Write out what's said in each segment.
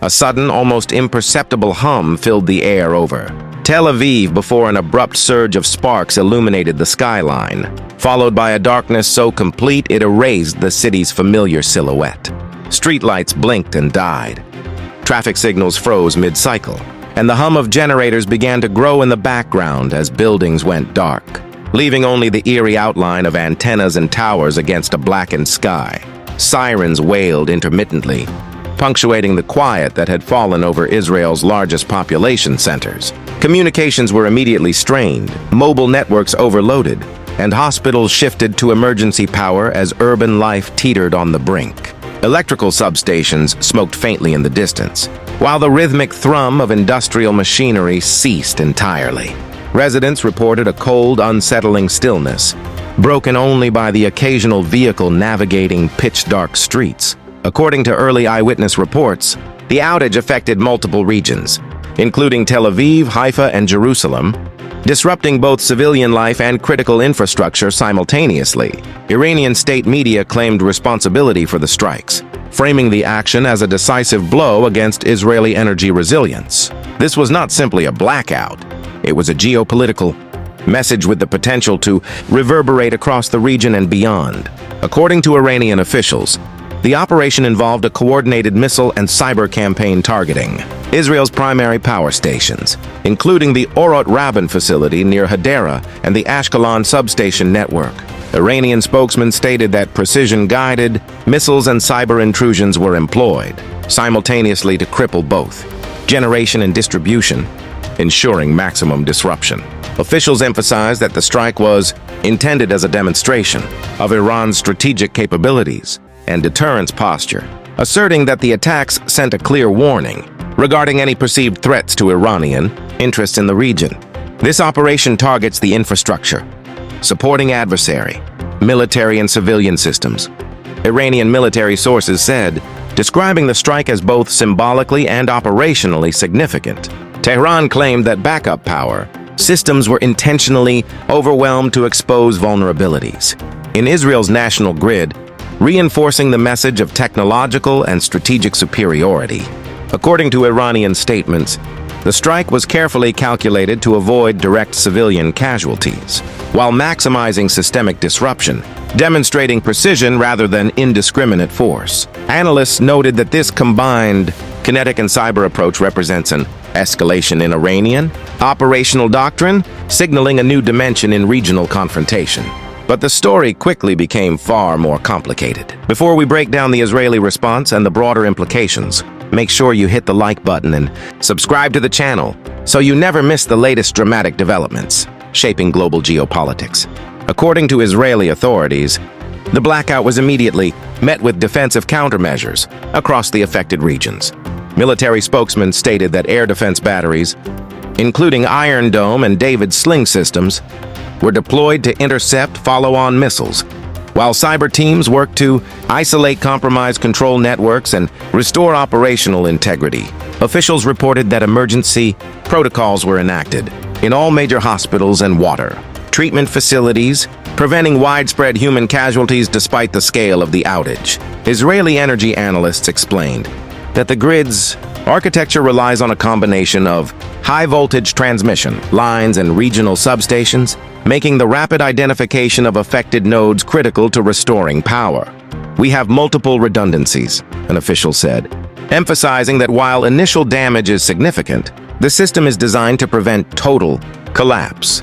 A sudden, almost imperceptible hum filled the air over Tel Aviv before an abrupt surge of sparks illuminated the skyline, followed by a darkness so complete it erased the city's familiar silhouette. Streetlights blinked and died. Traffic signals froze mid-cycle, and the hum of generators began to grow in the background as buildings went dark, leaving only the eerie outline of antennas and towers against a blackened sky. Sirens wailed intermittently, punctuating the quiet that had fallen over Israel's largest population centers. Communications were immediately strained, mobile networks overloaded, and hospitals shifted to emergency power as urban life teetered on the brink. Electrical substations smoked faintly in the distance, while the rhythmic thrum of industrial machinery ceased entirely. Residents reported a cold, unsettling stillness, broken only by the occasional vehicle navigating pitch-dark streets. According to early eyewitness reports, the outage affected multiple regions, including Tel Aviv, Haifa, and Jerusalem, disrupting both civilian life and critical infrastructure simultaneously. Iranian state media claimed responsibility for the strikes, framing the action as a decisive blow against Israeli energy resilience. This was not simply a blackout, it was a geopolitical message with the potential to reverberate across the region and beyond. According to Iranian officials, the operation involved a coordinated missile and cyber campaign targeting Israel's primary power stations, including the Orot Rabin facility near Hadera and the Ashkelon substation network. Iranian spokesman stated that precision-guided missiles and cyber intrusions were employed simultaneously to cripple both generation and distribution, ensuring maximum disruption. Officials emphasized that the strike was intended as a demonstration of Iran's strategic capabilities and deterrence posture, asserting that the attacks sent a clear warning regarding any perceived threats to Iranian interests in the region. This operation targets the infrastructure, supporting adversary, military and civilian systems. Iranian military sources said, describing the strike as both symbolically and operationally significant. Tehran claimed that backup power systems were intentionally overwhelmed to expose vulnerabilities in Israel's national grid, reinforcing the message of technological and strategic superiority. According to Iranian statements, the strike was carefully calculated to avoid direct civilian casualties, while maximizing systemic disruption, demonstrating precision rather than indiscriminate force. Analysts noted that this combined kinetic and cyber approach represents an escalation in Iranian operational doctrine, signaling a new dimension in regional confrontation. But the story quickly became far more complicated. Before we break down the Israeli response and the broader implications, make sure you hit the like button and subscribe to the channel so you never miss the latest dramatic developments shaping global geopolitics. According to Israeli authorities, the blackout was immediately met with defensive countermeasures across the affected regions. Military spokesmen stated that air defense batteries, including Iron Dome and David Sling systems, were deployed to intercept follow-on missiles, while cyber teams worked to isolate compromised control networks and restore operational integrity. Officials reported that emergency protocols were enacted in all major hospitals and water treatment facilities, preventing widespread human casualties despite the scale of the outage. Israeli energy analysts explained that the grid's architecture relies on a combination of high-voltage transmission lines and regional substations, making the rapid identification of affected nodes critical to restoring power. We have multiple redundancies, an official said, emphasizing that while initial damage is significant, the system is designed to prevent total collapse.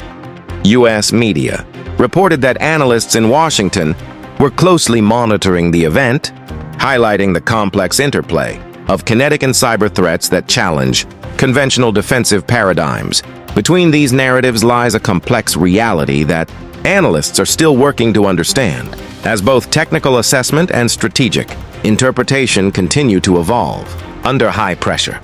U.S. media reported that analysts in Washington were closely monitoring the event, highlighting the complex interplay of kinetic and cyber threats that challenge conventional defensive paradigms. Between these narratives lies a complex reality that analysts are still working to understand, as both technical assessment and strategic interpretation continue to evolve under high pressure.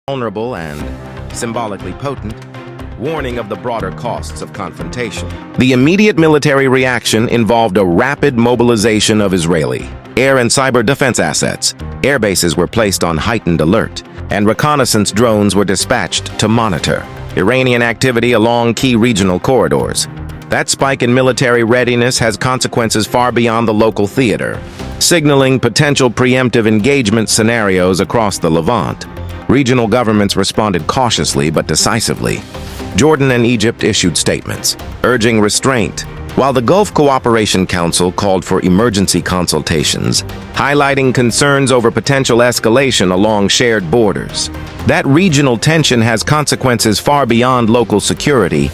vulnerable and symbolically potent, warning of the broader costs of confrontation. The immediate military reaction involved a rapid mobilization of Israeli air and cyber defense assets. Air bases were placed on heightened alert, and reconnaissance drones were dispatched to monitor Iranian activity along key regional corridors. That spike in military readiness has consequences far beyond the local theater, signaling potential preemptive engagement scenarios across the Levant. Regional governments responded cautiously but decisively. Jordan and Egypt issued statements, urging restraint, while the Gulf Cooperation Council called for emergency consultations, highlighting concerns over potential escalation along shared borders. That regional tension has consequences far beyond local security,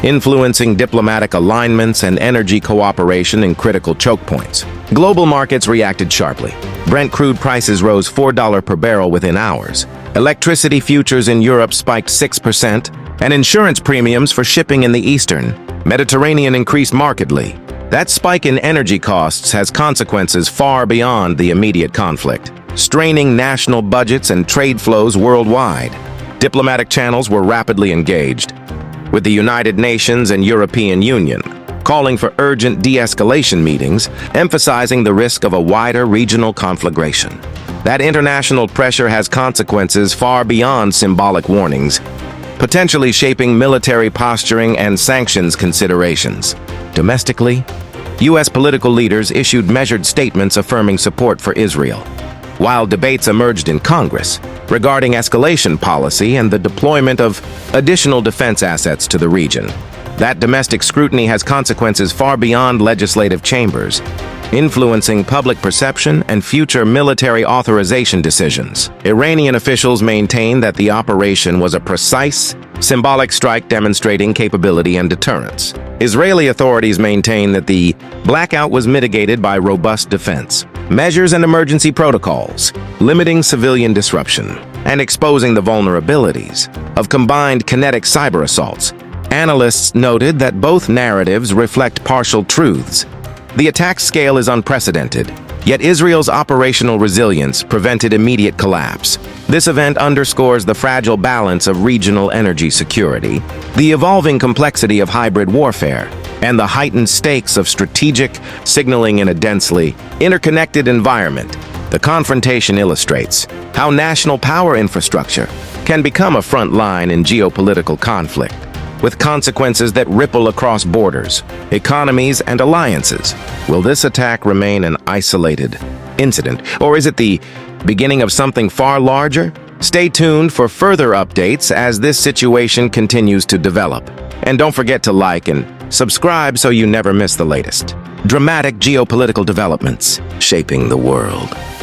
influencing diplomatic alignments and energy cooperation in critical choke points. Global markets reacted sharply. Brent crude prices rose $4 per barrel within hours. Electricity futures in Europe spiked 6%, and insurance premiums for shipping in the Eastern Mediterranean increased markedly. That spike in energy costs has consequences far beyond the immediate conflict, straining national budgets and trade flows worldwide. Diplomatic channels were rapidly engaged, with the United Nations and European Union calling for urgent de-escalation meetings, emphasizing the risk of a wider regional conflagration. That international pressure has consequences far beyond symbolic warnings, potentially shaping military posturing and sanctions considerations. Domestically, U.S. political leaders issued measured statements affirming support for Israel, while debates emerged in Congress regarding escalation policy and the deployment of additional defense assets to the region. That domestic scrutiny has consequences far beyond legislative chambers, influencing public perception and future military authorization decisions. Iranian officials maintain that the operation was a precise, symbolic strike demonstrating capability and deterrence. Israeli authorities maintain that the blackout was mitigated by robust defense measures and emergency protocols, limiting civilian disruption and exposing the vulnerabilities of combined kinetic cyber assaults. Analysts noted that both narratives reflect partial truths. The attack scale is unprecedented, yet Israel's operational resilience prevented immediate collapse. This event underscores the fragile balance of regional energy security, the evolving complexity of hybrid warfare, and the heightened stakes of strategic signaling in a densely interconnected environment. The confrontation illustrates how national power infrastructure can become a front line in geopolitical conflict, with consequences that ripple across borders, economies, and alliances. Will this attack remain an isolated incident, or is it the beginning of something far larger? Stay tuned for further updates as this situation continues to develop. And don't forget to like and subscribe so you never miss the latest dramatic geopolitical developments shaping the world.